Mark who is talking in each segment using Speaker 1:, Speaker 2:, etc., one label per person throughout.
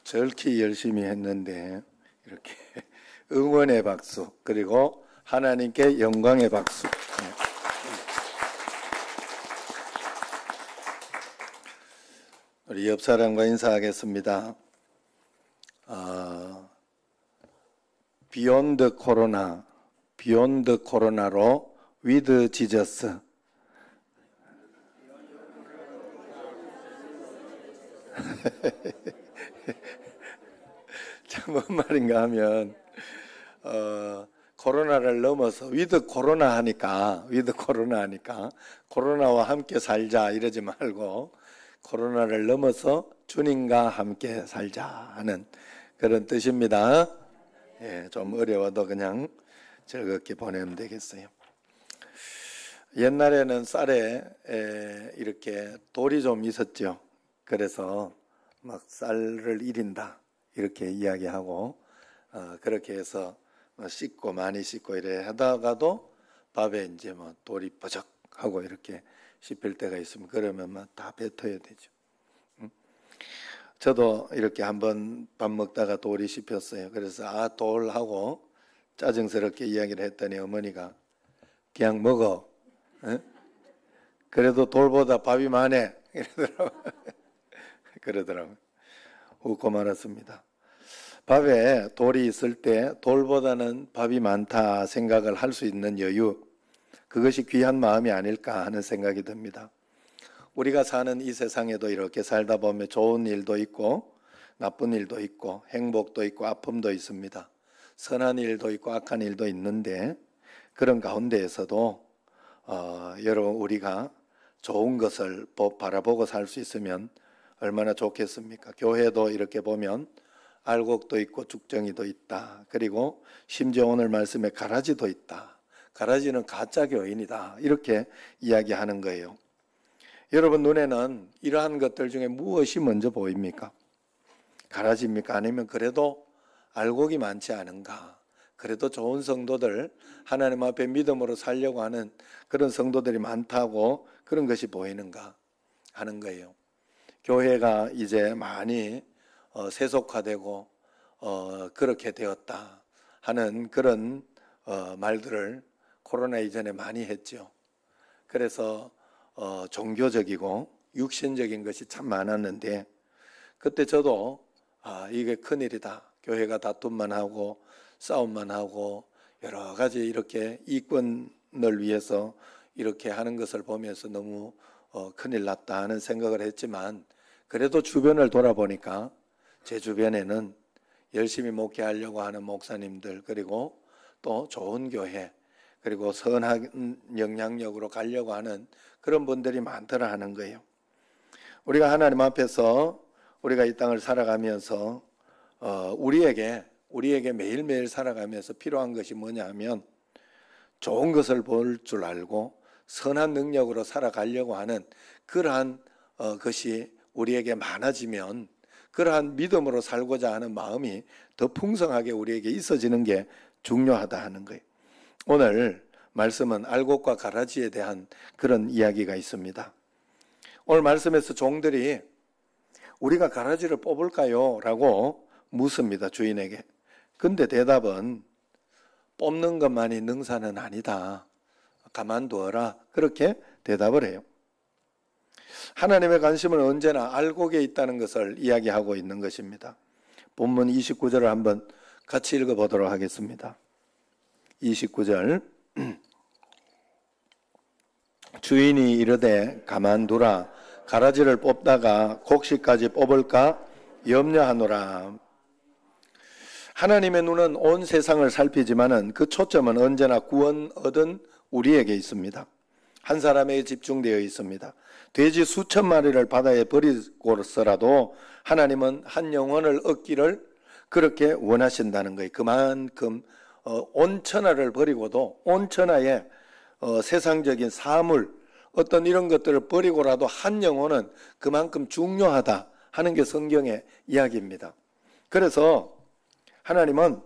Speaker 1: 절키 열심히 했는데 이렇게 응원의 박수, 그리고 하나님께 영광의 박수. 우리 옆 사람과 인사하겠습니다. 비욘드 코로나, 비욘드 코로나로 위드 지저스. 참 뭔 말인가 하면 코로나를 넘어서 위드 코로나 하니까 코로나와 함께 살자 이러지 말고 코로나를 넘어서 주님과 함께 살자 하는 그런 뜻입니다. 예, 좀 어려워도 그냥 즐겁게 보내면 되겠어요. 옛날에는 쌀에 이렇게 돌이 좀 있었죠. 그래서 막 쌀을 이린다 이렇게 이야기하고 그렇게 해서 씻고 많이 씻고 이래 하다가도 밥에 이제 뭐 돌이 버적하고 이렇게 씹힐 때가 있으면 그러면 막 다 뱉어야 되죠. 저도 이렇게 한번 밥 먹다가 돌이 씹혔어요. 그래서 돌하고 짜증스럽게 이야기를 했더니 어머니가 그냥 먹어. 그래도 돌보다 밥이 많아. 그러더라고요. 웃고 말았습니다. 밥에 돌이 있을 때 돌보다는 밥이 많다 생각을 할 수 있는 여유, 그것이 귀한 마음이 아닐까 하는 생각이 듭니다. 우리가 사는 이 세상에도 이렇게 살다 보면 좋은 일도 있고 나쁜 일도 있고 행복도 있고 아픔도 있습니다. 선한 일도 있고 악한 일도 있는데 그런 가운데에서도 여러분 우리가 좋은 것을 바라보고 살 수 있으면 얼마나 좋겠습니까? 교회도 이렇게 보면 알곡도 있고 죽정이도 있다. 그리고 심지어 오늘 말씀에 가라지도 있다. 가라지는 가짜 교인이다. 이렇게 이야기하는 거예요. 여러분 눈에는 이러한 것들 중에 무엇이 먼저 보입니까? 가라지입니까? 아니면 그래도 알곡이 많지 않은가? 그래도 좋은 성도들, 하나님 앞에 믿음으로 살려고 하는 그런 성도들이 많다고 그런 것이 보이는가 하는 거예요. 교회가 이제 많이 세속화되고 그렇게 되었다 하는 그런 말들을 코로나 이전에 많이 했죠. 그래서 종교적이고 육신적인 것이 참 많았는데 그때 저도 이게 큰일이다. 교회가 다툼만 하고 싸움만 하고 여러 가지 이렇게 이권을 위해서 이렇게 하는 것을 보면서 너무 큰일 났다 하는 생각을 했지만 그래도 주변을 돌아보니까 제 주변에는 열심히 목회하려고 하는 목사님들, 그리고 또 좋은 교회, 그리고 선한 영향력으로 가려고 하는 그런 분들이 많더라 하는 거예요. 우리가 하나님 앞에서 우리가 이 땅을 살아가면서 우리에게 매일매일 살아가면서 필요한 것이 뭐냐 하면 좋은 것을 볼 줄 알고 선한 능력으로 살아가려고 하는 그러한 것이 우리에게 많아지면 그러한 믿음으로 살고자 하는 마음이 더 풍성하게 우리에게 있어지는 게 중요하다 하는 거예요. 오늘 말씀은 알곡과 가라지에 대한 그런 이야기가 있습니다. 오늘 말씀에서 종들이 우리가 가라지를 뽑을까요? 라고 묻습니다. 주인에게. 근데 대답은 뽑는 것만이 능사는 아니다. 가만두어라. 그렇게 대답을 해요. 하나님의 관심은 언제나 알곡에 있다는 것을 이야기하고 있는 것입니다. 본문 29절을 한번 같이 읽어보도록 하겠습니다. 29절 주인이 이르되 가만두라. 가라지를 뽑다가 곡식까지 뽑을까 염려하노라. 하나님의 눈은 온 세상을 살피지만은 그 초점은 언제나 구원 얻은 우리에게 있습니다. 한 사람에게 집중되어 있습니다. 돼지 수천 마리를 바다에 버리고서라도 하나님은 한 영혼을 얻기를 그렇게 원하신다는 거예요. 그만큼 온 천하를 버리고도 온 천하의 세상적인 사물 어떤 이런 것들을 버리고라도 한 영혼은 그만큼 중요하다 하는 게 성경의 이야기입니다. 그래서 하나님은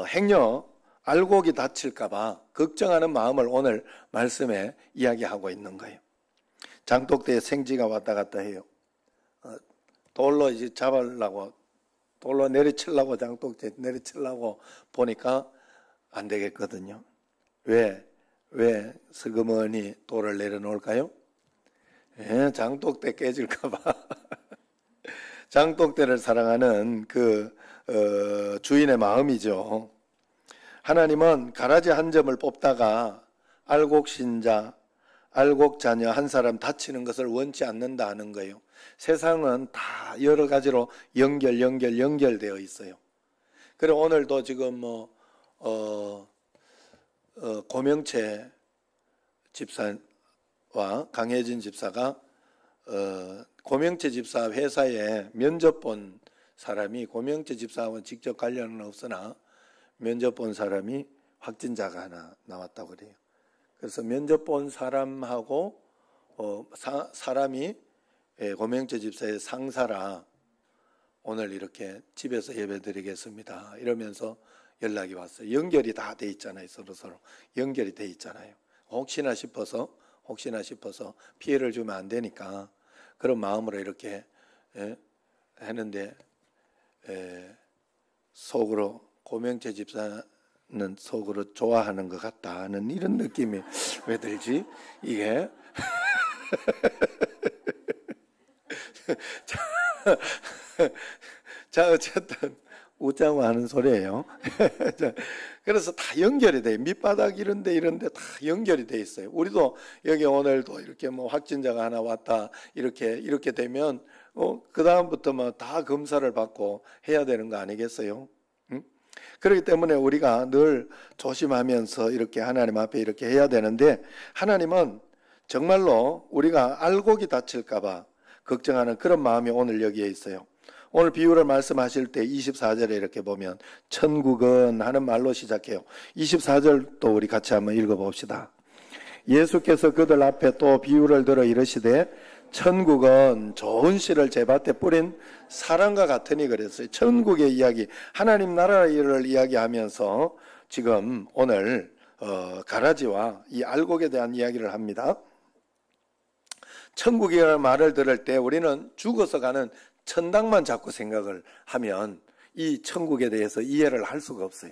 Speaker 1: 행여 알곡이 다칠까 봐 걱정하는 마음을 오늘 말씀에 이야기하고 있는 거예요. 장독대에 생쥐가 왔다 갔다 해요. 돌로 이제 잡으려고, 돌로 내리치려고, 장독대 내리치려고 보니까 안 되겠거든요. 왜 슬그머니 돌을 내려놓을까요? 장독대 깨질까봐. 장독대를 사랑하는 그 주인의 마음이죠. 하나님은 가라지 한 점을 뽑다가 알곡신자, 알곡자녀 한 사람 다치는 것을 원치 않는다는 거예요. 세상은 다 여러 가지로 연결되어 있어요. 그래 오늘도 지금 고명채 집사와 강혜진 집사가 고명채 집사 회사에 면접 본 사람이, 고명채 집사하고는 직접 관련은 없으나 면접 본 사람이 확진자가 하나 나왔다고 그래요. 그래서 면접 본 사람하고 사람이 고명채 집사의 상사라 오늘 이렇게 집에서 예배드리겠습니다 이러면서 연락이 왔어요. 연결이 다 돼 있잖아요. 서로 연결이 돼 있잖아요. 혹시나 싶어서 피해를 주면 안 되니까 그런 마음으로 이렇게 했는데 속으로 고명채 집사는 속으로 좋아하는 것 같다는 이런 느낌이 왜 들지? 이게 자 어쨌든 웃자고 하는 소리예요. 그래서 다 연결이 돼요. 밑바닥 이런데 다 연결이 돼 있어요. 우리도 여기 오늘도 이렇게 뭐 확진자가 하나 왔다 이렇게 되면 그 다음부터 뭐 다 검사를 받고 해야 되는 거 아니겠어요? 응? 그렇기 때문에 우리가 늘 조심하면서 이렇게 하나님 앞에 이렇게 해야 되는데, 하나님은 정말로 우리가 알곡이 다칠까봐 걱정하는 그런 마음이 오늘 여기에 있어요. 오늘 비유를 말씀하실 때 24절에 이렇게 보면 천국은 하는 말로 시작해요. 24절도 우리 같이 한번 읽어봅시다. 예수께서 그들 앞에 또 비유를 들어 이르시되 천국은 좋은 씨를 제밭에 뿌린 사람과 같으니 그랬어요. 천국의 이야기, 하나님 나라를 이야기하면서 지금 오늘 가라지와 이 알곡에 대한 이야기를 합니다. 천국이라는 말을 들을 때 우리는 죽어서 가는 천당만 자꾸 생각을 하면 이 천국에 대해서 이해를 할 수가 없어요.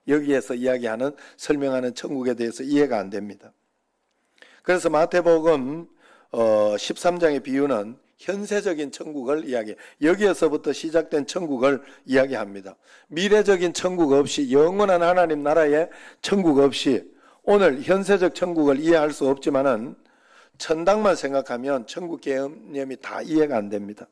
Speaker 1: 여기에서 이야기하는, 설명하는 천국에 대해서 이해가 안 됩니다. 그래서 마태복음 13장의 비유는 현세적인 천국을 이야기해요. 여기에서부터 시작된 천국을 이야기합니다. 미래적인 천국 없이, 영원한 하나님 나라의 천국 없이 오늘 현세적 천국을 이해할 수 없지만은 천당만 생각하면 천국 개념이 다 이해가 안 됩니다.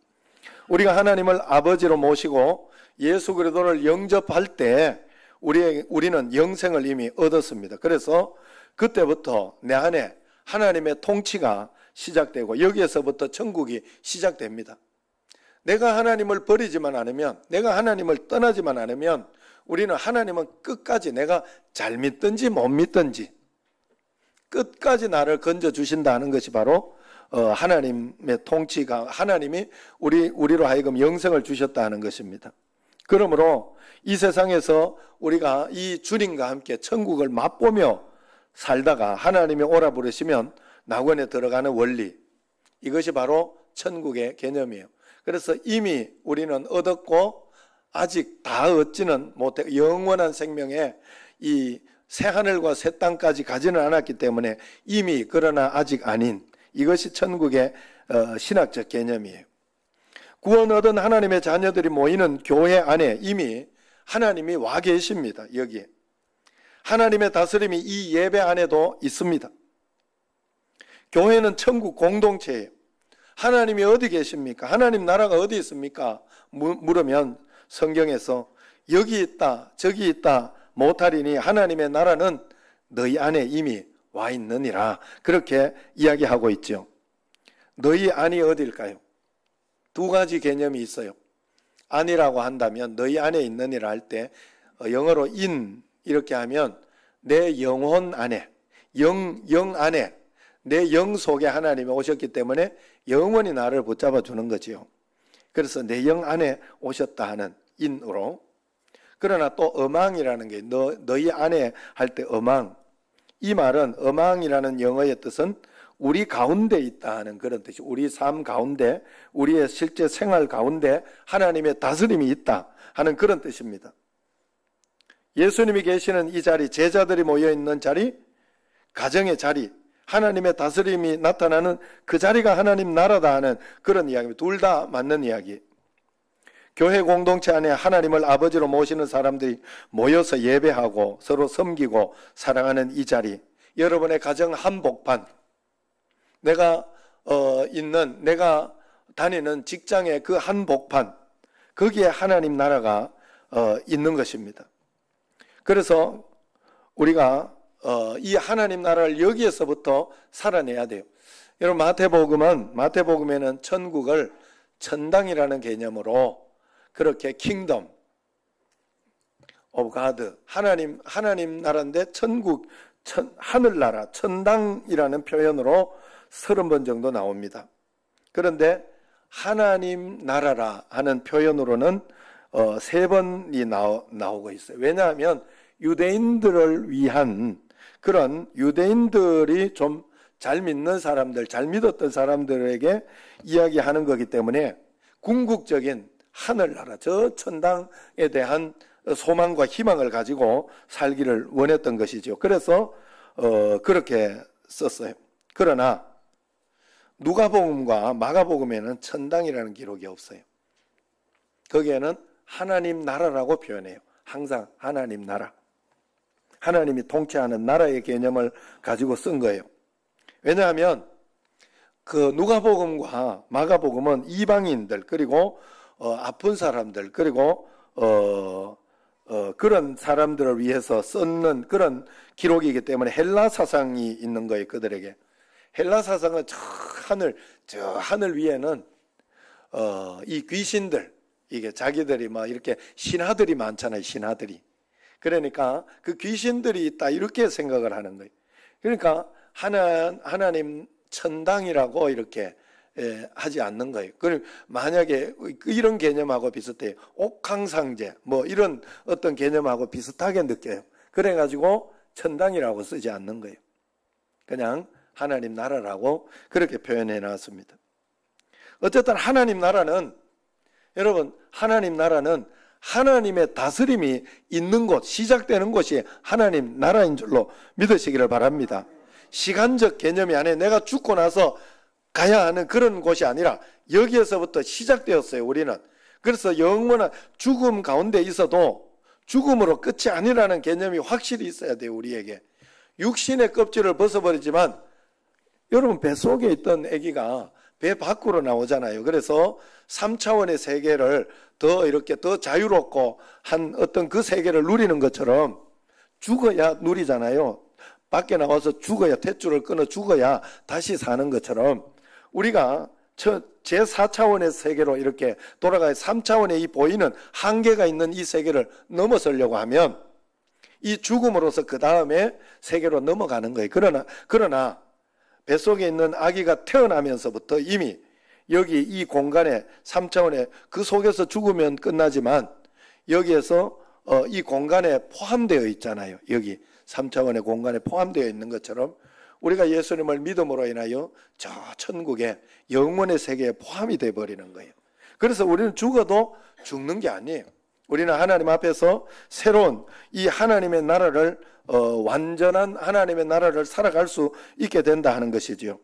Speaker 1: 우리가 하나님을 아버지로 모시고 예수 그리스도를 영접할 때 우리는 영생을 이미 얻었습니다. 그래서 그때부터 내 안에 하나님의 통치가 시작되고 여기에서부터 천국이 시작됩니다. 내가 하나님을 버리지만 않으면, 내가 하나님을 떠나지만 않으면 우리는 하나님은 끝까지, 내가 잘 믿든지 못 믿든지 끝까지 나를 건져주신다는 것이 바로 하나님의 통치가, 하나님이 우리로 하여금 영생을 주셨다는 것입니다. 그러므로 이 세상에서 우리가 이 주님과 함께 천국을 맛보며 살다가 하나님이 오라 부르시면 낙원에 들어가는 원리, 이것이 바로 천국의 개념이에요. 그래서 이미 우리는 얻었고 아직 다 얻지는 못해, 영원한 생명에 이 새하늘과 새 땅까지 가지는 않았기 때문에 이미, 그러나 아직 아닌, 이것이 천국의 신학적 개념이에요. 구원 얻은 하나님의 자녀들이 모이는 교회 안에 이미 하나님이 와 계십니다. 여기에 하나님의 다스림이 이 예배 안에도 있습니다. 교회는 천국 공동체예요. 하나님이 어디 계십니까? 하나님 나라가 어디 있습니까? 물으면 성경에서 여기 있다 저기 있다 못하리니 하나님의 나라는 너희 안에 이미 와 있느니라, 그렇게 이야기하고 있죠. 너희 안이 어딜까요? 두 가지 개념이 있어요. 안이라고 한다면, 너희 안에 있느니라 할 때 영어로 in 이렇게 하면 내 영혼 안에, 영 안에, 내 영 속에 하나님이 오셨기 때문에 영원히 나를 붙잡아 주는 거지요. 그래서 내 영 안에 오셨다 하는 in으로. 그러나 또 어망이라는 게 너희 안에 할 때 어망, 이 말은 어망이라는 영어의 뜻은 우리 가운데 있다 하는 그런 뜻이, 우리 삶 가운데, 우리의 실제 생활 가운데 하나님의 다스림이 있다 하는 그런 뜻입니다. 예수님이 계시는 이 자리, 제자들이 모여있는 자리, 가정의 자리, 하나님의 다스림이 나타나는 그 자리가 하나님 나라다 하는 그런 이야기입니다. 둘 다 맞는 이야기. 교회 공동체 안에 하나님을 아버지로 모시는 사람들이 모여서 예배하고 서로 섬기고 사랑하는 이 자리, 여러분의 가정 한복판, 내가 다니는 직장의 그 한복판, 거기에 하나님 나라가 있는 것입니다. 그래서 우리가 이 하나님 나라를 여기에서부터 살아내야 돼요. 여러분, 마태복음에는 천국을 천당이라는 개념으로 그렇게 킹덤 오브 가드, 하나님 나라인데 천국, 하늘나라, 천당이라는 표현으로 30번 정도 나옵니다. 그런데 하나님 나라라 하는 표현으로는 3번이 나오고 있어요. 왜냐하면 유대인들을 위한, 그런 유대인들이 좀 잘 믿는 사람들, 잘 믿었던 사람들에게 이야기하는 거기 때문에 궁극적인 하늘나라, 저 천당에 대한 소망과 희망을 가지고 살기를 원했던 것이죠. 그래서 그렇게 썼어요. 그러나 누가복음과 마가복음에는 천당이라는 기록이 없어요. 거기에는 하나님 나라라고 표현해요. 항상 하나님 나라, 하나님이 통치하는 나라의 개념을 가지고 쓴 거예요. 왜냐하면 그 누가복음과 마가복음은 이방인들, 그리고 아픈 사람들, 그리고 그런 사람들을 위해서 썼는 그런 기록이기 때문에 헬라 사상이 있는 거예요. 그들에게 헬라 사상은 저 하늘 위에는 이 귀신들, 이게 자기들이 막 이렇게 신하들이 많잖아요. 신하들이. 그러니까 그 귀신들이 있다 이렇게 생각을 하는 거예요. 그러니까 하나님 천당이라고 이렇게 하지 않는 거예요. 그럼 만약에 이런 개념하고 비슷해요. 옥황상제 뭐 이런 어떤 개념하고 비슷하게 느껴요. 그래가지고 천당이라고 쓰지 않는 거예요. 그냥 하나님 나라라고 그렇게 표현해 놨습니다. 어쨌든 하나님 나라는, 여러분, 하나님 나라는 하나님의 다스림이 있는 곳, 시작되는 곳이 하나님 나라인 줄로 믿으시기를 바랍니다. 시간적 개념이 아니에요. 내가 죽고 나서 가야 하는 그런 곳이 아니라 여기에서부터 시작되었어요. 우리는. 그래서 영원한 죽음 가운데 있어도 죽음으로 끝이 아니라는 개념이 확실히 있어야 돼요. 우리에게. 육신의 껍질을 벗어버리지만 여러분, 뱃속에 있던 아기가 배 밖으로 나오잖아요. 그래서 3차원의 세계를 더 자유롭고 한 어떤 그 세계를 누리는 것처럼 죽어야 누리잖아요. 밖에 나와서 죽어야, 탯줄을 끊어 죽어야 다시 사는 것처럼 우리가 제4차원의 세계로 이렇게 돌아가야 3차원의 이 보이는 한계가 있는 이 세계를 넘어서려고 하면 이 죽음으로서 그 다음에 세계로 넘어가는 거예요. 그러나 뱃속에 있는 아기가 태어나면서부터 이미 여기 이 공간에 3차원에 그 속에서 죽으면 끝나지만 여기에서 이 공간에 포함되어 있잖아요. 여기 3차원의 공간에 포함되어 있는 것처럼 우리가 예수님을 믿음으로 인하여 저 천국의 영원의 세계에 포함이 되어버리는 거예요. 그래서 우리는 죽어도 죽는 게 아니에요. 우리는 하나님 앞에서 새로운 이 하나님의 나라를 완전한 하나님의 나라를 살아갈 수 있게 된다 하는 것이지요.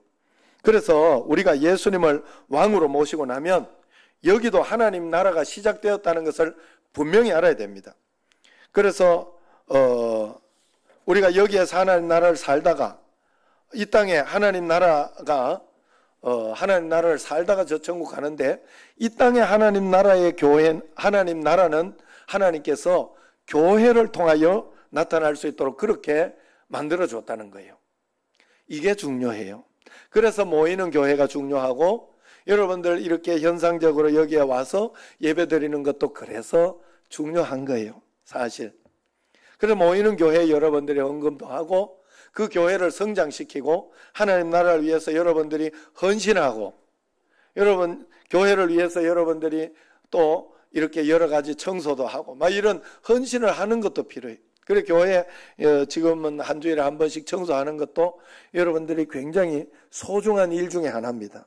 Speaker 1: 그래서 우리가 예수님을 왕으로 모시고 나면 여기도 하나님 나라가 시작되었다는 것을 분명히 알아야 됩니다. 그래서 우리가 여기에서 하나님 나라를 살다가 이 땅에 하나님 나라가 하나님 나라를 살다가 저 천국 가는데 이 땅에 하나님 나라의 교회, 하나님 나라는 하나님께서 교회를 통하여 나타날 수 있도록 그렇게 만들어 줬다는 거예요. 이게 중요해요. 그래서 모이는 교회가 중요하고 여러분들 이렇게 현상적으로 여기에 와서 예배 드리는 것도 그래서 중요한 거예요. 사실. 그래서 모이는 교회에 여러분들이 헌금도 하고 그 교회를 성장시키고 하나님 나라를 위해서 여러분들이 헌신하고 여러분 교회를 위해서 여러분들이 또 이렇게 여러 가지 청소도 하고 막 이런 헌신을 하는 것도 필요해요. 그래 교회 지금은 한 주일에 한 번씩 청소하는 것도 여러분들이 굉장히 소중한 일 중에 하나입니다.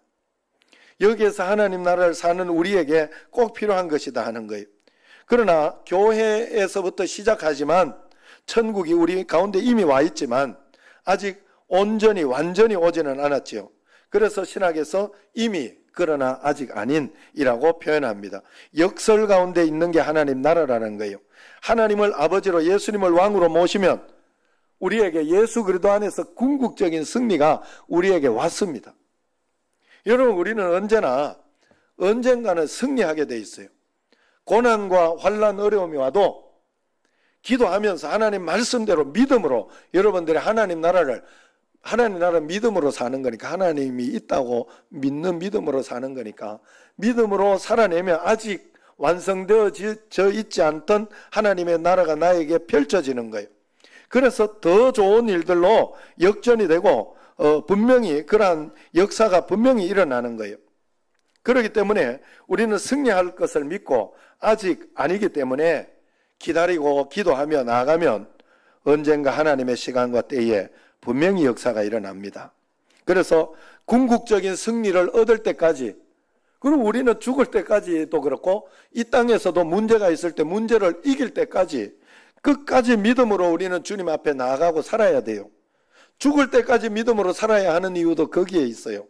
Speaker 1: 여기에서 하나님 나라를 사는 우리에게 꼭 필요한 것이다 하는 거예요. 그러나 교회에서부터 시작하지만 천국이 우리 가운데 이미 와 있지만 아직 온전히 완전히 오지는 않았지요. 그래서 신학에서 이미 그러나 아직 아닌이라고 표현합니다. 역설 가운데 있는 게 하나님 나라라는 거예요. 하나님을 아버지로 예수님을 왕으로 모시면 우리에게 예수 그리스도 안에서 궁극적인 승리가 우리에게 왔습니다. 여러분 우리는 언젠가는 승리하게 돼 있어요. 고난과 환난 어려움이 와도 기도하면서 하나님 말씀대로 믿음으로 여러분들이 하나님 나라 믿음으로 사는 거니까 하나님이 있다고 믿는 믿음으로 사는 거니까 믿음으로 살아내면 아직 완성되어져 있지 않던 하나님의 나라가 나에게 펼쳐지는 거예요. 그래서 더 좋은 일들로 역전이 되고 분명히 그러한 역사가 분명히 일어나는 거예요. 그렇기 때문에 우리는 승리할 것을 믿고 아직 아니기 때문에 기다리고 기도하며 나아가면 언젠가 하나님의 시간과 때에 분명히 역사가 일어납니다. 그래서 궁극적인 승리를 얻을 때까지, 그리고 우리는 죽을 때까지도 그렇고 이 땅에서도 문제가 있을 때 문제를 이길 때까지 끝까지 믿음으로 우리는 주님 앞에 나아가고 살아야 돼요. 죽을 때까지 믿음으로 살아야 하는 이유도 거기에 있어요.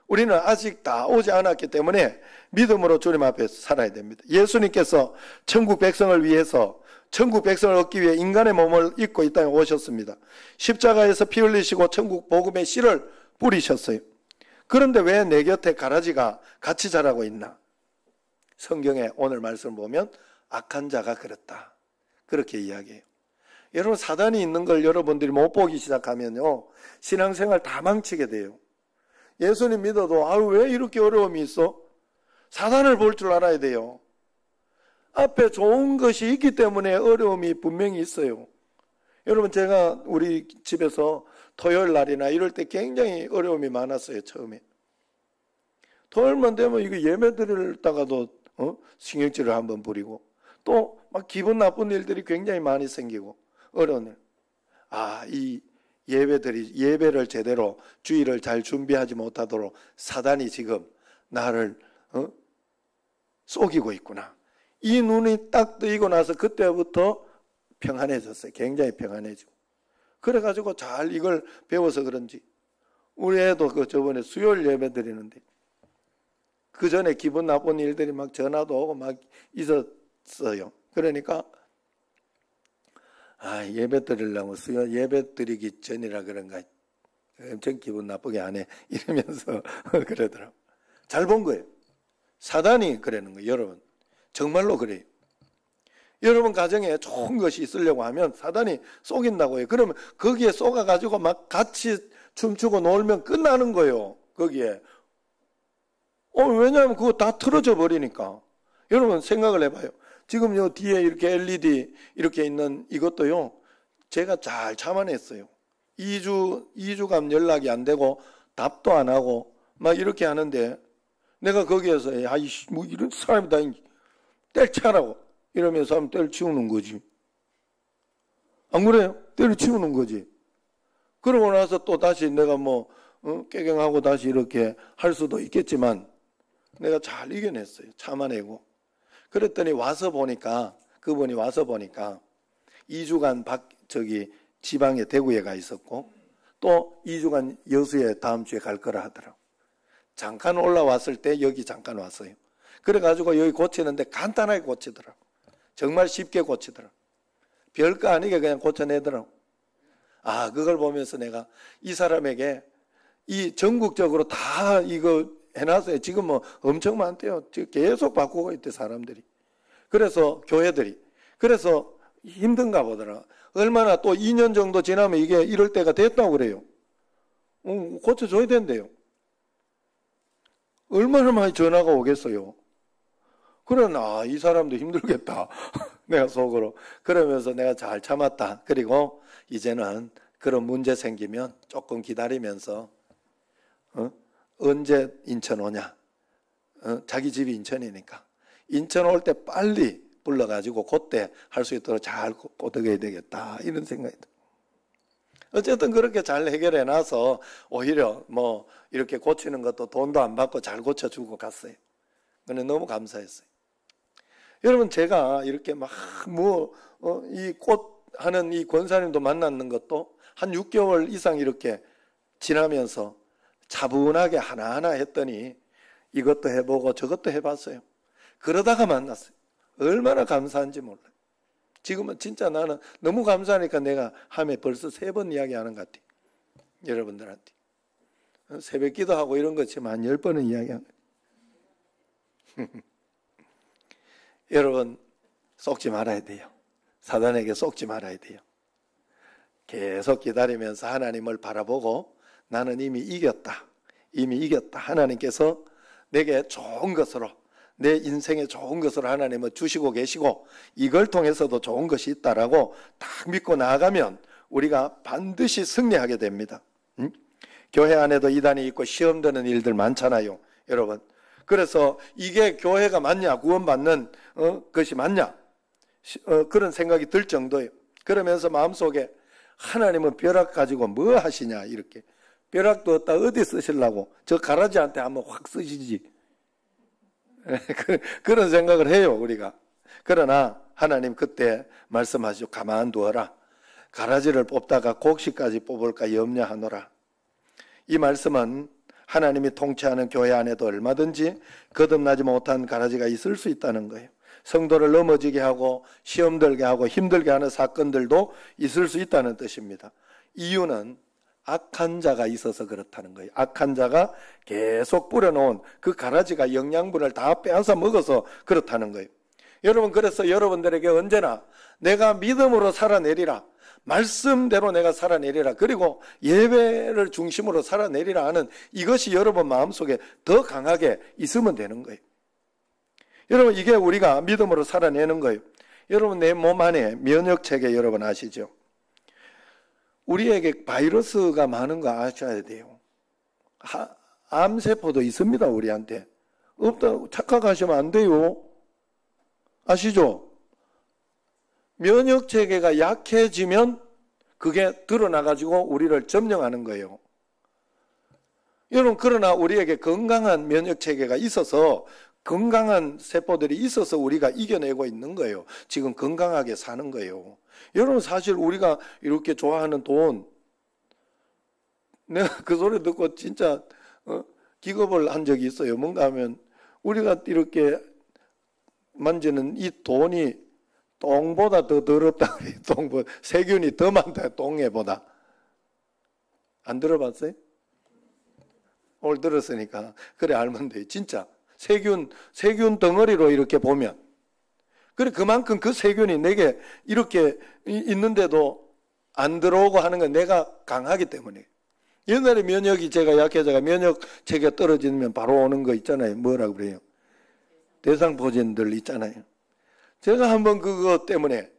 Speaker 1: 우리는 아직 다 오지 않았기 때문에 믿음으로 주님 앞에 살아야 됩니다. 예수님께서 천국 백성을 위해서 천국 백성을 얻기 위해 인간의 몸을 입고 이 땅에 오셨습니다. 십자가에서 피 흘리시고 천국 복음의 씨를 뿌리셨어요. 그런데 왜 내 곁에 가라지가 같이 자라고 있나? 성경에 오늘 말씀을 보면 악한 자가 그랬다, 그렇게 이야기해요. 여러분 사단이 있는 걸 여러분들이 못 보기 시작하면요 신앙생활 다 망치게 돼요. 예수님 믿어도 왜 이렇게 어려움이 있어? 사단을 볼 줄 알아야 돼요. 앞에 좋은 것이 있기 때문에 어려움이 분명히 있어요. 여러분 제가 우리 집에서 토요일 날이나 이럴 때 굉장히 어려움이 많았어요. 처음에 토요일만 되면 이거 예배 드리다가도 신경질을 한번 부리고 또 막 기분 나쁜 일들이 굉장히 많이 생기고 어려운 일. 이 예배를 제대로 주일을 잘 준비하지 못하도록 사단이 지금 나를 속이고 있구나. 이 눈이 딱 뜨이고 나서 그때부터 평안해졌어요. 굉장히 평안해지고. 그래가지고 잘 이걸 배워서 그런지 우리 애도 저번에 수요일 예배 드리는데 그 전에 기분 나쁜 일들이 막 전화도 오고 막 있었어요. 그러니까 예배 드리려면 수요 예배 드리기 전이라 그런가 엄청 기분 나쁘게 안 해 이러면서 그러더라고. 잘 본 거예요. 사단이 그러는 거예요. 여러분 정말로 그래요. 여러분 가정에 좋은 것이 있으려고 하면 사단이 속인다고 해요. 그러면 거기에 속아가지고 막 같이 춤추고 놀면 끝나는 거예요. 거기에. 왜냐하면 그거 다 틀어져 버리니까. 여러분 생각을 해봐요. 지금 요 뒤에 이렇게 LED 이렇게 있는 이것도요 제가 잘 참아냈어요. 2주간 연락이 안 되고 답도 안 하고 막 이렇게 하는데 내가 거기에서 뭐 이런 사람이다 때려치라고 이러면서 하면 때려치우는 거지. 안 그래요? 때려치우는 거지. 그러고 나서 또 다시 내가 깨갱하고 다시 이렇게 할 수도 있겠지만 내가 잘 이겨냈어요. 참아내고. 그랬더니 그분이 와서 보니까 2주간 지방에 대구에 가 있었고 또 2주간 여수에 다음 주에 갈 거라 하더라고. 잠깐 올라왔을 때 여기 잠깐 왔어요. 그래가지고 여기 고치는데 간단하게 고치더라고. 정말 쉽게 고치더라고. 별거 아니게 그냥 고쳐내더라고. 그걸 보면서 내가 이 사람에게 이 전국적으로 다 이거 해놨어요. 지금 엄청 많대요. 지금 계속 바꾸고 있대 사람들이. 그래서 교회들이. 그래서 힘든가 보더라. 얼마나 또 2년 정도 지나면 이게 이럴 때가 됐다고 그래요. 고쳐줘야 된대요. 얼마나 많이 전화가 오겠어요. 그러나 이 사람도 힘들겠다. 내가 속으로. 그러면서 내가 잘 참았다. 그리고 이제는 그런 문제 생기면 조금 기다리면서 언제 인천 오냐. 자기 집이 인천이니까. 인천 올 때 빨리 불러가지고 그때 할 수 있도록 잘 꼬드겨야 되겠다 이런 생각이 들어요. 어쨌든 그렇게 잘 해결해 놔서 오히려 뭐 이렇게 고치는 것도 돈도 안 받고 잘 고쳐주고 갔어요. 근데 너무 감사했어요. 여러분 제가 이렇게 막 이 꽃 하는 이 권사님도 만났는 것도 한 6개월 이상 이렇게 지나면서 차분하게 하나하나 했더니 이것도 해보고 저것도 해봤어요. 그러다가 만났어요. 얼마나 감사한지 몰라요. 지금은 진짜 나는 너무 감사하니까 내가 하루에 벌써 3번 이야기하는 것 같아요. 여러분들한테. 새벽 기도하고 이런 것지만 한 10번은 이야기하는 거예요. 여러분 속지 말아야 돼요. 사단에게 속지 말아야 돼요. 계속 기다리면서 하나님을 바라보고 나는 이미 이겼다. 이미 이겼다. 하나님께서 내게 좋은 것으로 내 인생에 좋은 것을 하나님은 주시고 계시고 이걸 통해서도 좋은 것이 있다라고 딱 믿고 나아가면 우리가 반드시 승리하게 됩니다. 교회 안에도 이단이 있고 시험 드는 일들 많잖아요. 여러분. 그래서 이게 교회가 맞냐 구원받는 것이 맞냐 그런 생각이 들 정도예요. 그러면서 마음속에 하나님은 벼락 가지고 뭐 하시냐 이렇게 벼락도 없다 어디 쓰시려고 저 가라지한테 한번 확 쓰시지 그런 생각을 해요 우리가. 그러나 하나님 그때 말씀하시죠. 가만두어라. 가라지를 뽑다가 곡식까지 뽑을까 염려하노라. 이 말씀은 하나님이 통치하는 교회 안에도 얼마든지 거듭나지 못한 가라지가 있을 수 있다는 거예요. 성도를 넘어지게 하고 시험 들게 하고 힘들게 하는 사건들도 있을 수 있다는 뜻입니다. 이유는 악한 자가 있어서 그렇다는 거예요. 악한 자가 계속 뿌려놓은 그 가라지가 영양분을 다 빼앗아 먹어서 그렇다는 거예요. 여러분 그래서 여러분들에게 언제나 내가 믿음으로 살아내리라. 말씀대로 내가 살아내리라. 그리고 예배를 중심으로 살아내리라 하는 이것이 여러분 마음속에 더 강하게 있으면 되는 거예요. 여러분 이게 우리가 믿음으로 살아내는 거예요. 여러분 내 몸 안에 면역체계 여러분 아시죠? 우리에게 바이러스가 많은 거 아셔야 돼요. 암세포도 있습니다 우리한테. 없다고 착각하시면 안 돼요. 아시죠? 면역체계가 약해지면 그게 드러나가지고 우리를 점령하는 거예요. 여러분 그러나 우리에게 건강한 면역체계가 있어서 건강한 세포들이 있어서 우리가 이겨내고 있는 거예요. 지금 건강하게 사는 거예요. 여러분 사실 우리가 이렇게 좋아하는 돈 내가 그 소리 듣고 진짜 기겁을 한 적이 있어요. 뭔가 하면 우리가 이렇게 만지는 이 돈이 똥보다 더 더럽다. 세균이 더 많다. 똥에보다. 안 들어봤어요? 오늘 들었으니까 그래 알면 돼요. 진짜 세균 덩어리로 이렇게 보면 그래 그만큼 그 세균이 내게 이렇게 있는데도 안 들어오고 하는 건 내가 강하기 때문에. 옛날에 면역이 제가 약해져가 면역체계가 떨어지면 바로 오는 거 있잖아요. 뭐라고 그래요? 대상포진들 있잖아요. 제가 한번 그거 때문에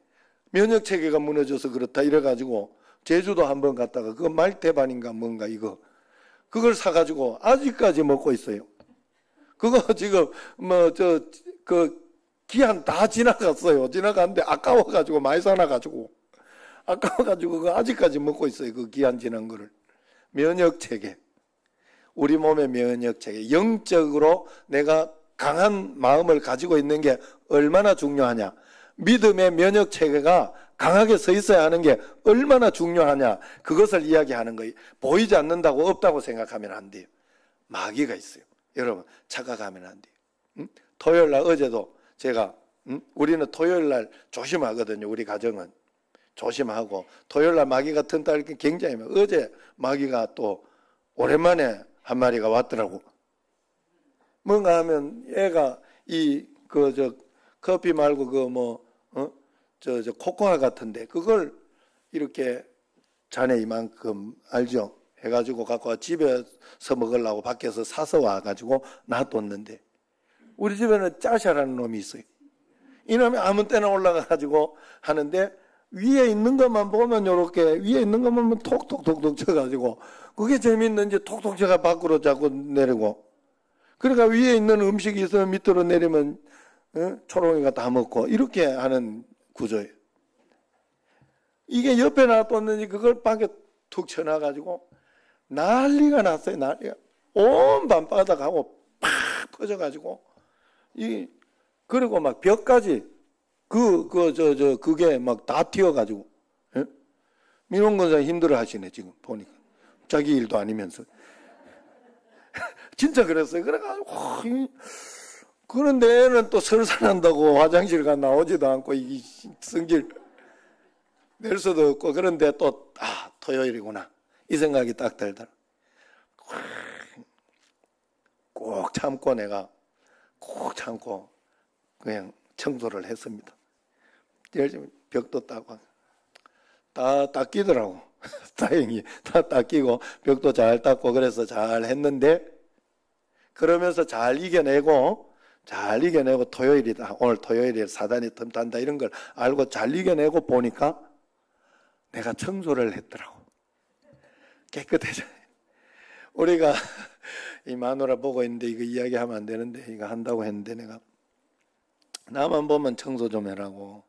Speaker 1: 면역체계가 무너져서 그렇다 이래가지고 제주도 한번 갔다가 그거 말대반인가 뭔가 이거 그걸 사가지고 아직까지 먹고 있어요. 그거 지금 그 기한 다 지나갔어요. 지나갔는데 아까워가지고 많이 사놔가지고 그거 아직까지 먹고 있어요. 그 기한 지난 거를. 면역체계. 우리 몸의 면역체계. 영적으로 내가 강한 마음을 가지고 있는 게 얼마나 중요하냐. 믿음의 면역체계가 강하게 서 있어야 하는 게 얼마나 중요하냐. 그것을 이야기하는 거예요. 보이지 않는다고 없다고 생각하면 안 돼요. 마귀가 있어요. 여러분 착각하면 안 돼요. 토요일날 어제도 제가 우리는 토요일날 조심하거든요. 우리 가정은. 조심하고 토요일날 마귀가 튼다 이렇게 굉장히 어제 마귀가 또 오랜만에 한 마리가 왔더라고. 뭔가 하면 애가 커피 말고 코코아 같은데 그걸 이렇게 잔에 이만큼 알죠? 해가지고 갖고 와 집에서 먹으려고 밖에서 사서 와가지고 놔뒀는데 우리 집에는 짜샤라는 놈이 있어요. 이 놈이 아무 때나 올라가가지고 하는데 위에 있는 것만 보면 요렇게 위에 있는 것만 보면 톡톡톡톡 쳐가지고 그게 재밌는지 톡톡 쳐가 밖으로 자꾸 내리고 그러니까 위에 있는 음식이 있으면 밑으로 내리면 초롱이가 다 먹고 이렇게 하는 구조예요. 이게 옆에 놔뒀는지 그걸 밖에 툭 쳐놔가지고 난리가 났어요. 난리가. 온 밤바닥하고 팍 퍼져가지고 그리고 막 벽까지 그게 막 다 튀어가지고. 민원검사 힘들어 하시네, 지금 보니까. 자기 일도 아니면서. 진짜 그랬어요. 그래가지고, 그런데 애는 또 설사난다고 화장실 가 나오지도 않고, 이 성질 낼 수도 없고, 그런데 또, 토요일이구나. 이 생각이 딱 들더라. 꼭 참고 내가, 꼭 참고, 그냥 청소를 했습니다. 열심히 벽도 닦고. 다 닦이더라고. 다행히 다 닦이고 벽도 잘 닦고 그래서 잘 했는데 그러면서 잘 이겨내고 토요일이다. 오늘 토요일에 사단이 틈탄다 이런 걸 알고 잘 이겨내고 보니까 내가 청소를 했더라고. 깨끗해져요. 우리가 이 마누라 보고 있는데 이거 이야기하면 안 되는데 이거 한다고 했는데 내가 나만 보면 청소 좀 해라고.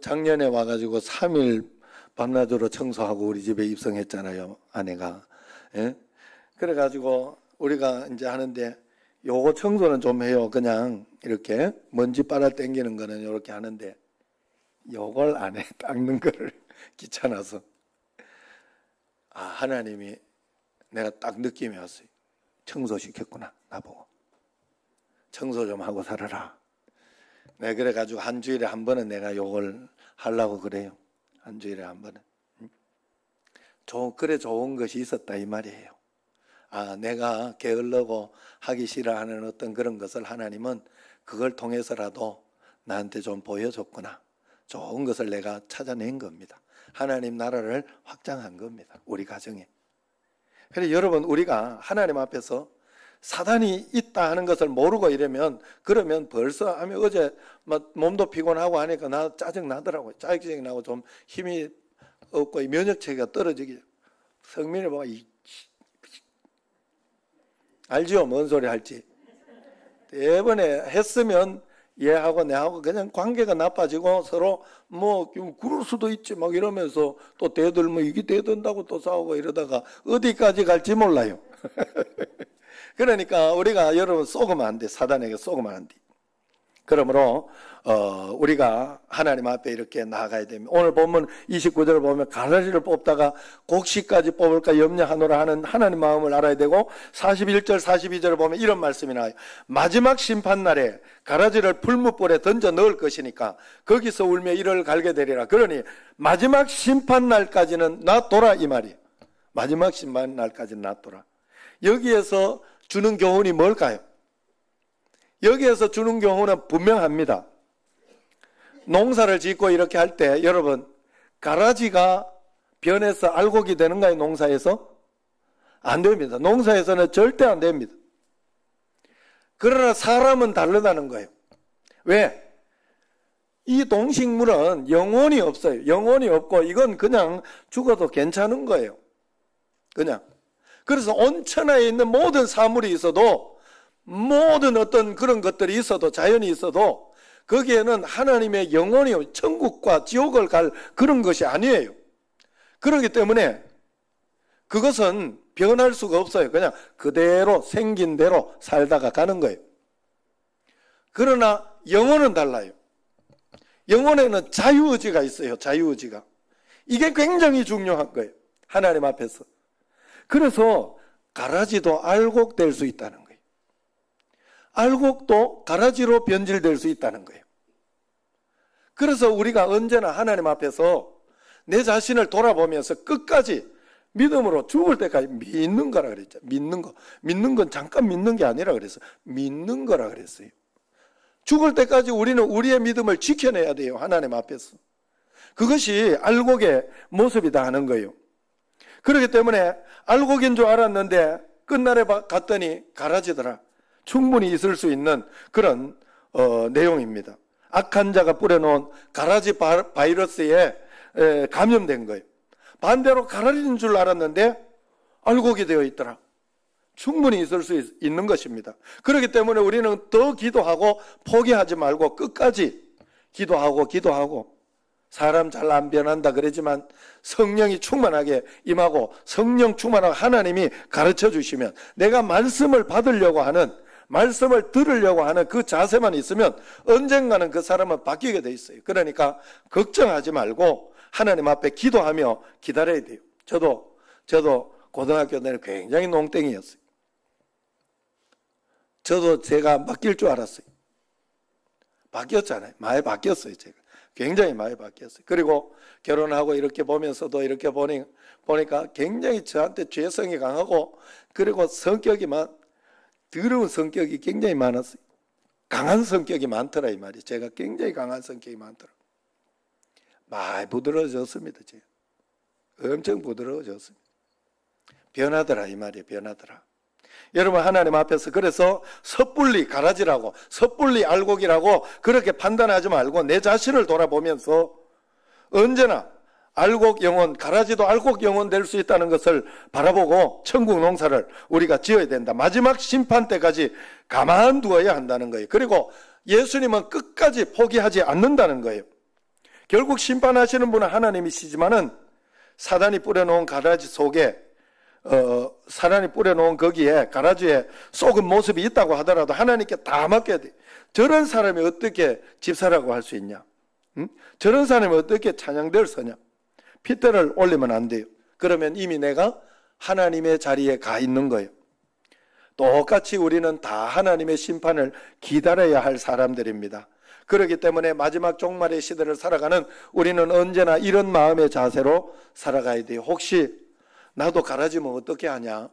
Speaker 1: 작년에 와가지고 3일 밤낮으로 청소하고 우리 집에 입성했잖아요, 아내가. 예? 그래가지고 우리가 이제 하는데 요거 청소는 좀 해요. 그냥 이렇게 먼지 빨아 당기는 거는 이렇게 하는데 요걸 안 해. 닦는 거를 귀찮아서. 하나님이 내가 딱 느낌이 왔어요. 청소시켰구나, 나보고. 청소 좀 하고 살아라. 네, 그래가지고 한 주일에 한 번은 내가 요걸 하려고 그래요. 한 주일에 한 번은. 그래 좋은 것이 있었다 이 말이에요. 내가 게을르고 하기 싫어하는 어떤 그런 것을 하나님은 그걸 통해서라도 나한테 좀 보여줬구나. 좋은 것을 내가 찾아낸 겁니다. 하나님 나라를 확장한 겁니다. 우리 가정에. 그래서 여러분 우리가 하나님 앞에서 사단이 있다 하는 것을 모르고 이러면 그러면 벌써 어제 몸도 피곤하고 하니까 나 짜증 나더라고요. 짜증이 나고 좀 힘이 없고 면역체계가 떨어지기. 성민이 보고 알지요? 뭔 소리 할지. 이번에 했으면 얘하고 내하고 그냥 관계가 나빠지고 서로 그럴 수도 있지 막 이러면서 또 대들면 이게 대든다고 또 싸우고 이러다가 어디까지 갈지 몰라요. 그러니까 우리가 여러분 속으면 안 돼. 사단에게 속으면 안 돼. 그러므로 우리가 하나님 앞에 이렇게 나아가야 됩니다. 오늘 보면 29절을 보면 가라지를 뽑다가 곡식까지 뽑을까 염려하노라 하는 하나님 마음을 알아야 되고 41절 42절을 보면 이런 말씀이 나와요. 마지막 심판날에 가라지를 풀무불에 던져 넣을 것이니까 거기서 울며 이를 갈게 되리라. 그러니 마지막 심판날까지는 놔둬라 이 말이에요. 마지막 심판날까지는 놔둬라. 여기에서 주는 교훈이 뭘까요? 여기에서 주는 교훈은 분명합니다. 농사를 짓고 이렇게 할 때 여러분 가라지가 변해서 알곡이 되는가요? 농사에서? 안 됩니다. 농사에서는 절대 안 됩니다. 그러나 사람은 다르다는 거예요. 왜? 이 동식물은 영혼이 없어요. 영혼이 없고 이건 그냥 죽어도 괜찮은 거예요. 그냥. 그래서 온 천하에 있는 모든 사물이 있어도 모든 어떤 그런 것들이 있어도 자연이 있어도 거기에는 하나님의 영혼이 천국과 지옥을 갈 그런 것이 아니에요. 그렇기 때문에 그것은 변할 수가 없어요. 그냥 그대로 생긴 대로 살다가 가는 거예요. 그러나 영혼은 달라요. 영혼에는 자유의지가 있어요. 자유의지가. 이게 굉장히 중요한 거예요. 하나님 앞에서. 그래서 가라지도 알곡될 수 있다는 거예요. 알곡도 가라지로 변질될 수 있다는 거예요. 그래서 우리가 언제나 하나님 앞에서 내 자신을 돌아보면서 끝까지 믿음으로 죽을 때까지 믿는 거라 그랬죠. 믿는 거. 믿는 건 잠깐 믿는 게 아니라 그랬어요. 믿는 거라 그랬어요. 죽을 때까지 우리는 우리의 믿음을 지켜내야 돼요. 하나님 앞에서. 그것이 알곡의 모습이다 하는 거예요. 그렇기 때문에 알곡인 줄 알았는데 끝날에 갔더니 가라지더라. 충분히 있을 수 있는 그런 내용입니다. 악한 자가 뿌려놓은 가라지 바이러스에 감염된 거예요. 반대로 가라지인 줄 알았는데 알곡이 되어 있더라. 충분히 있을 수 있는 것입니다. 그렇기 때문에 우리는 더 기도하고 포기하지 말고 끝까지 기도하고 사람 잘 안 변한다 그러지만 성령이 충만하게 임하고 성령 충만하고 하나님이 가르쳐 주시면 내가 말씀을 받으려고 하는, 말씀을 들으려고 하는 그 자세만 있으면 언젠가는 그 사람은 바뀌게 돼 있어요. 그러니까 걱정하지 말고 하나님 앞에 기도하며 기다려야 돼요. 저도 고등학교 때는 굉장히 농땡이였어요. 저도 제가 맡길 줄 알았어요. 바뀌었잖아요. 많이 바뀌었어요. 제가 굉장히 많이 바뀌었어요. 그리고 결혼하고 이렇게 보면서도 이렇게 보니까 굉장히 저한테 죄성이 강하고, 그리고 더러운 성격이 굉장히 많았어요. 강한 성격이 많더라 이 말이에요. 제가 굉장히 강한 성격이 많더라. 많이 부드러워졌습니다. 제가 엄청 부드러워졌습니다. 변하더라 이 말이에요. 변하더라. 여러분, 하나님 앞에서 그래서 섣불리 가라지라고, 섣불리 알곡이라고 그렇게 판단하지 말고 내 자신을 돌아보면서 언제나 알곡 영혼, 가라지도 알곡 영혼 될 수 있다는 것을 바라보고 천국 농사를 우리가 지어야 된다. 마지막 심판 때까지 가만두어야 한다는 거예요. 그리고 예수님은 끝까지 포기하지 않는다는 거예요. 결국 심판하시는 분은 하나님이시지만은 사단이 뿌려놓은 가라지 속에 사단이 뿌려놓은 거기에 가라지에 썩은 모습이 있다고 하더라도 하나님께 다 맡겨야 돼. 저런 사람이 어떻게 집사라고 할 수 있냐? 응? 저런 사람이 어떻게 찬양대를 서냐? 핏대를 올리면 안 돼요. 그러면 이미 내가 하나님의 자리에 가 있는 거예요. 똑같이 우리는 다 하나님의 심판을 기다려야 할 사람들입니다. 그렇기 때문에 마지막 종말의 시대를 살아가는 우리는 언제나 이런 마음의 자세로 살아가야 돼요. 혹시 나도 가라지면 어떻게 하냐?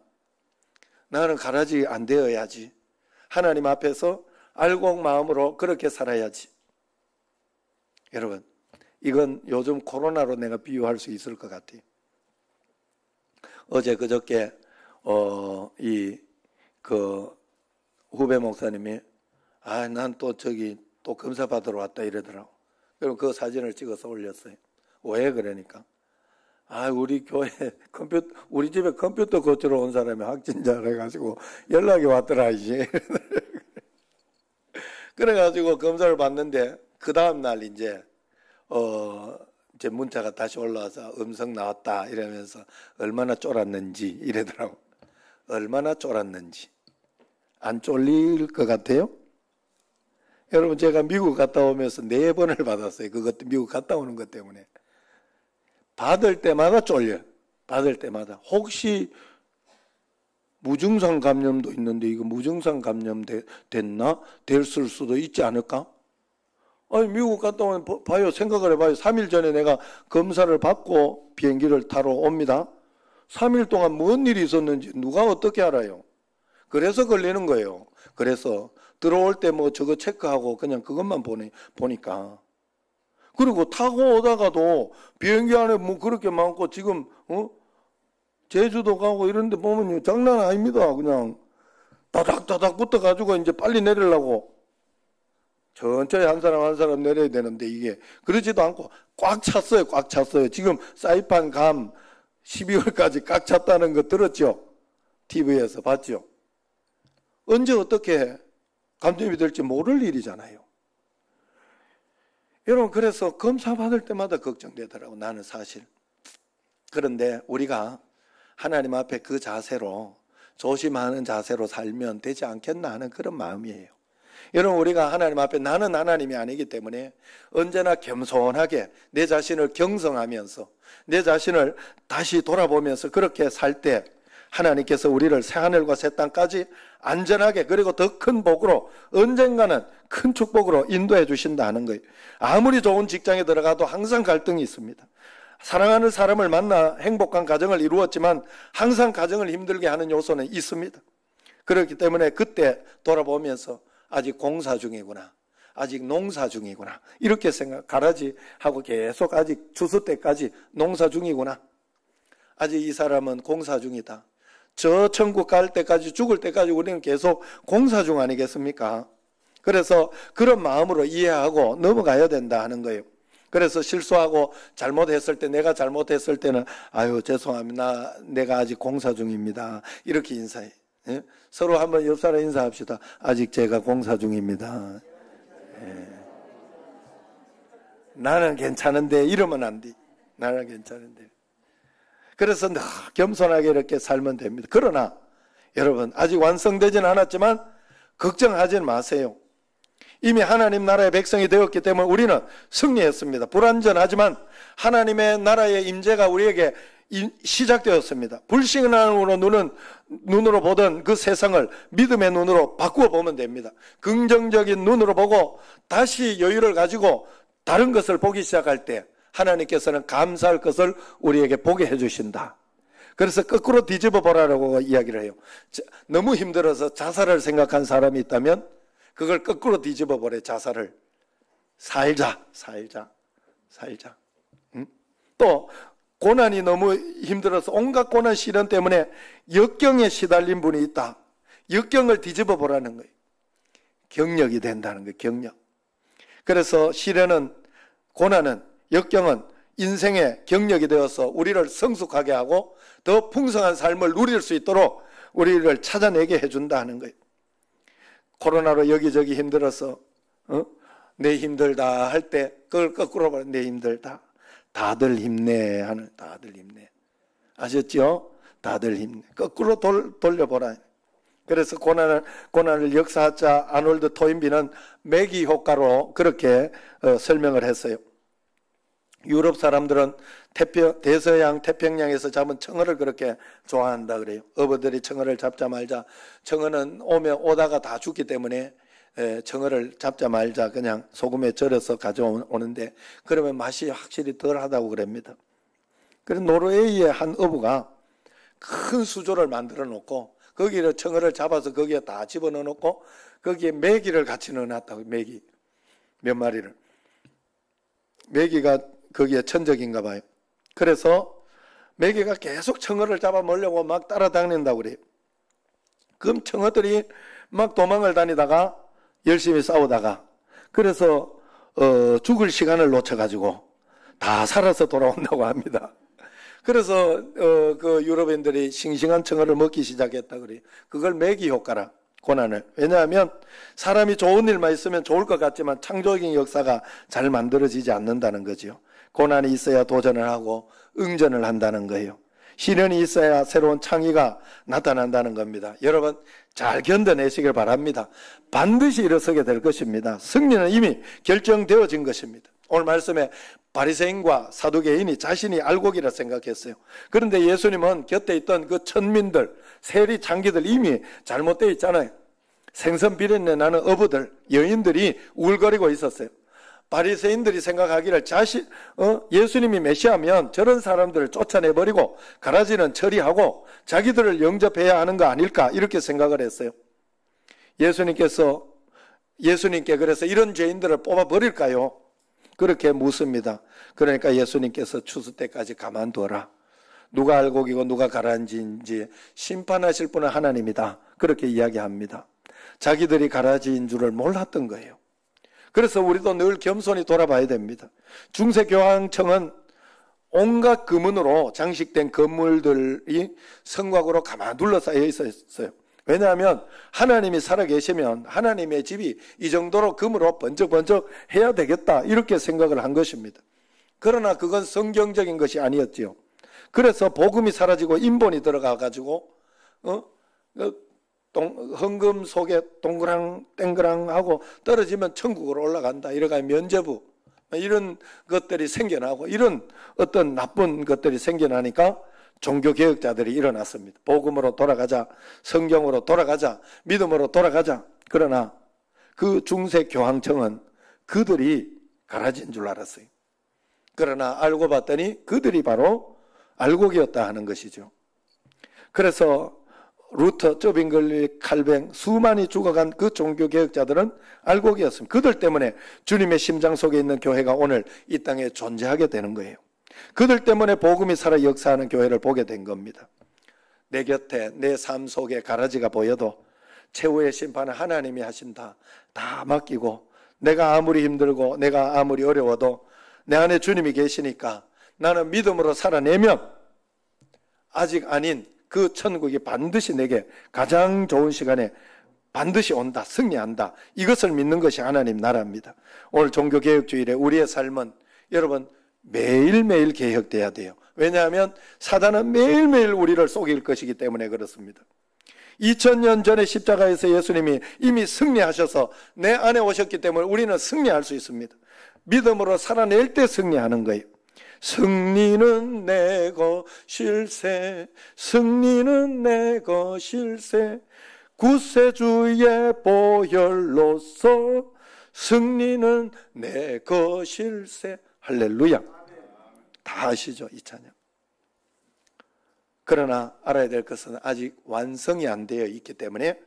Speaker 1: 나는 가라지 안 되어야지. 하나님 앞에서 알곡 마음으로 그렇게 살아야지. 여러분, 이건 요즘 코로나로 내가 비유할 수 있을 것 같아요. 어제 그저께 후배 목사님이 난 또 또 검사 받으러 왔다 이러더라고. 그럼 그 사진을 찍어서 올렸어요. 왜 그러니까? 우리 교회 우리 집에 컴퓨터 고치러 온 사람이 확진자라 해가지고 연락이 왔더라, 이제. 그래가지고 검사를 받는데, 그 다음날 이제 문자가 다시 올라와서 음성 나왔다 이러면서 얼마나 쫄았는지 이러더라고. 얼마나 쫄았는지. 안 쫄릴 것 같아요? 여러분, 제가 미국 갔다 오면서 4번을 받았어요. 그것도 미국 갔다 오는 것 때문에. 받을 때마다 쫄려요. 받을 때마다. 혹시 무증상 감염도 있는데 이거 무증상 감염 됐나? 됐을 수도 있지 않을까? 미국 갔다 오면 봐요. 생각을 해봐요. 3일 전에 내가 검사를 받고 비행기를 타러 옵니다. 3일 동안 뭔 일이 있었는지 누가 어떻게 알아요? 그래서 걸리는 거예요. 그래서 들어올 때 저거 체크하고 그냥 그것만 보니까. 그리고 타고 오다가도 비행기 안에 그렇게 많고 지금 제주도 가고 이런 데 보면 장난 아닙니다. 그냥 다닥다닥 붙어가지고 이제 빨리 내리려고 천천히 한 사람 한 사람 내려야 되는데 이게 그러지도 않고 꽉 찼어요. 꽉 찼어요. 지금 사이판 감 12월까지 꽉 찼다는 거 들었죠? TV에서 봤죠? 언제 어떻게 감염이 될지 모를 일이잖아요. 여러분, 그래서 검사 받을 때마다 걱정되더라고, 나는 사실. 그런데 우리가 하나님 앞에 그 자세로, 조심하는 자세로 살면 되지 않겠나 하는 그런 마음이에요. 여러분, 우리가 하나님 앞에, 나는 하나님이 아니기 때문에 언제나 겸손하게 내 자신을 경성하면서 내 자신을 다시 돌아보면서 그렇게 살 때 하나님께서 우리를 새하늘과 새 땅까지 안전하게, 그리고 더 큰 복으로, 언젠가는 큰 축복으로 인도해 주신다는 거예요. 아무리 좋은 직장에 들어가도 항상 갈등이 있습니다. 사랑하는 사람을 만나 행복한 가정을 이루었지만 항상 가정을 힘들게 하는 요소는 있습니다. 그렇기 때문에 그때 돌아보면서 아직 공사 중이구나, 아직 농사 중이구나, 이렇게 가라지하고 계속 아직 추수 때까지 농사 중이구나, 아직 이 사람은 공사 중이다, 저 천국 갈 때까지, 죽을 때까지 우리는 계속 공사 중 아니겠습니까? 그래서 그런 마음으로 이해하고 넘어가야 된다 하는 거예요. 그래서 실수하고 잘못했을 때, 내가 잘못했을 때는 죄송합니다, 내가 아직 공사 중입니다, 이렇게 인사해. 예? 서로 한번 옆 사람 인사합시다. 아직 제가 공사 중입니다. 예. 나는 괜찮은데 이러면 안 돼. 나는 괜찮은데. 그래서 늘 겸손하게 이렇게 살면 됩니다. 그러나 여러분 아직 완성되진 않았지만 걱정하지 마세요. 이미 하나님 나라의 백성이 되었기 때문에 우리는 승리했습니다. 불완전하지만 하나님의 나라의 임재가 우리에게 시작되었습니다. 불신앙의 눈으로 보던 그 세상을 믿음의 눈으로 바꾸어 보면 됩니다. 긍정적인 눈으로 보고 다시 여유를 가지고 다른 것을 보기 시작할 때 하나님께서는 감사할 것을 우리에게 보게 해주신다. 그래서 거꾸로 뒤집어 보라고 이야기를 해요. 너무 힘들어서 자살을 생각한 사람이 있다면 그걸 거꾸로 뒤집어 보래. 자살을. 살자. 응? 또 고난이 너무 힘들어서 온갖 고난 시련 때문에 역경에 시달린 분이 있다. 역경을 뒤집어 보라는 거예요. 경력이 된다는 거예요. 경력. 그래서 시련은, 고난은, 역경은 인생의 경력이 되어서 우리를 성숙하게 하고 더 풍성한 삶을 누릴 수 있도록 우리를 찾아내게 해준다 하는 거예요. 코로나로 여기저기 힘들어서 내 힘들다 할 때 그걸 거꾸로 말해. 내 힘들다. 다들 힘내 하는, 다들 힘내. 아셨죠? 다들 힘내. 거꾸로 돌려보라. 그래서 고난을 역사학자 아놀드 토인비는 매기 효과로 그렇게 설명을 했어요. 유럽 사람들은 대서양 태평양에서 잡은 청어를 그렇게 좋아한다 그래요. 어부들이 청어를 잡자 말자, 청어는 오다가 다 죽기 때문에 청어를 잡자 말자 그냥 소금에 절여서 가져오는데 그러면 맛이 확실히 덜하다고 그럽니다. 그래서 노르웨이의 한 어부가 큰 수조를 만들어 놓고 거기에 청어를 잡아서 거기에 다 집어넣어 놓고 거기에 메기를 같이 넣어놨다고. 메기 몇 마리를. 메기가 거기에 천적인가 봐요. 그래서 메기가 계속 청어를 잡아먹으려고 막 따라다닌다고 그래요. 그럼 청어들이 막 도망을 다니다가 열심히 싸우다가 그래서 죽을 시간을 놓쳐가지고 다 살아서 돌아온다고 합니다. 그래서 그 유럽인들이 싱싱한 청어를 먹기 시작했다 그래요. 그걸 매기 효과라. 고난을. 왜냐하면 사람이 좋은 일만 있으면 좋을 것 같지만 창조적인 역사가 잘 만들어지지 않는다는 거죠. 고난이 있어야 도전을 하고 응전을 한다는 거예요. 시련이 있어야 새로운 창의가 나타난다는 겁니다. 여러분 잘 견뎌내시길 바랍니다. 반드시 일어서게 될 것입니다. 승리는 이미 결정되어진 것입니다. 오늘 말씀에 바리새인과 사두개인이 자신이 알곡이라 생각했어요. 그런데 예수님은 곁에 있던 그 천민들, 세리 장기들 이미 잘못되어 있잖아요. 생선 비린내 나는 어부들, 여인들이 울거리고 있었어요. 바리새인들이 생각하기를 예수님이 메시아면 저런 사람들을 쫓아내버리고 가라지는 처리하고 자기들을 영접해야 하는 거 아닐까 이렇게 생각을 했어요. 예수님께 그래서 이런 죄인들을 뽑아버릴까요? 그렇게 묻습니다. 그러니까 예수님께서 추수 때까지 가만두어라. 누가 알곡이고 누가 가라지인지 심판하실 분은 하나님이다. 그렇게 이야기합니다. 자기들이 가라지인 줄을 몰랐던 거예요. 그래서 우리도 늘 겸손히 돌아봐야 됩니다. 중세교황청은 온갖 금은으로 장식된 건물들이 성곽으로 가만 둘러싸여 있었어요. 왜냐하면 하나님이 살아계시면 하나님의 집이 이 정도로 금으로 번쩍번쩍 해야 되겠다 이렇게 생각을 한 것입니다. 그러나 그건 성경적인 것이 아니었지요. 그래서 복음이 사라지고 인본이 들어가가지고 헌금 속에 동그랑 땡그랑 하고 떨어지면 천국으로 올라간다. 이래가 면죄부 이런 것들이 생겨나고 이런 어떤 나쁜 것들이 생겨나니까 종교개혁자들이 일어났습니다. 복음으로 돌아가자, 성경으로 돌아가자, 믿음으로 돌아가자. 그러나 그 중세교황청은 그들이 가라지인 줄 알았어요. 그러나 알고 봤더니 그들이 바로 알곡이었다 하는 것이죠. 그래서 루터, 쪼빙글리, 칼뱅 수많이 죽어간 그 종교개혁자들은 알곡이었습니다. 그들 때문에 주님의 심장 속에 있는 교회가 오늘 이 땅에 존재하게 되는 거예요. 그들 때문에 복음이 살아 역사하는 교회를 보게 된 겁니다. 내 곁에 내 삶 속에 가라지가 보여도 최후의 심판은 하나님이 하신다. 다 맡기고 내가 아무리 힘들고 내가 아무리 어려워도 내 안에 주님이 계시니까 나는 믿음으로 살아내면 아직 아닌 그 천국이 반드시 내게 가장 좋은 시간에 반드시 온다, 승리한다. 이것을 믿는 것이 하나님 나라입니다. 오늘 종교개혁주일에 우리의 삶은 여러분 매일매일 개혁돼야 돼요. 왜냐하면 사단은 매일매일 우리를 속일 것이기 때문에 그렇습니다. 2000년 전에 십자가에서 예수님이 이미 승리하셔서 내 안에 오셨기 때문에 우리는 승리할 수 있습니다. 믿음으로 살아낼 때 승리하는 거예요. 승리는 내 것일세, 승리는 내 것일세, 구세주의 보혈로서 승리는 내 것일세. 할렐루야. 다 아시죠? 이 찬양. 그러나 알아야 될 것은 아직 완성이 안 되어 있기 때문에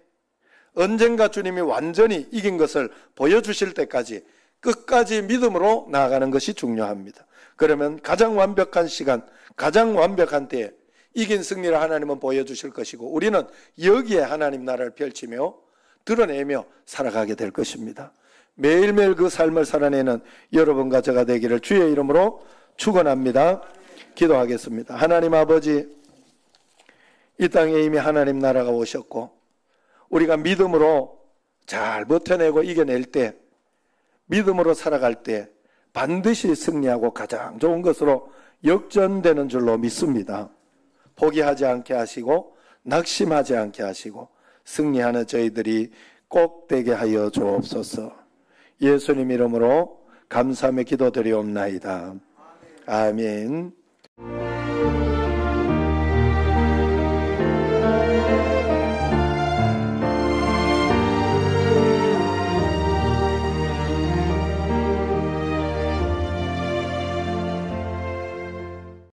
Speaker 1: 언젠가 주님이 완전히 이긴 것을 보여주실 때까지 끝까지 믿음으로 나아가는 것이 중요합니다. 그러면 가장 완벽한 시간, 가장 완벽한 때에 이긴 승리를 하나님은 보여주실 것이고 우리는 여기에 하나님 나라를 펼치며 드러내며 살아가게 될 것입니다. 매일매일 그 삶을 살아내는 여러분과 저가 되기를 주의 이름으로 축원합니다. 기도하겠습니다. 하나님 아버지, 이 땅에 이미 하나님 나라가 오셨고 우리가 믿음으로 잘 버텨내고 이겨낼 때, 믿음으로 살아갈 때 반드시 승리하고 가장 좋은 것으로 역전되는 줄로 믿습니다. 포기하지 않게 하시고 낙심하지 않게 하시고 승리하는 저희들이 꼭 되게 하여 주옵소서. 예수님 이름으로 감사하며 기도드리옵나이다. 아멘.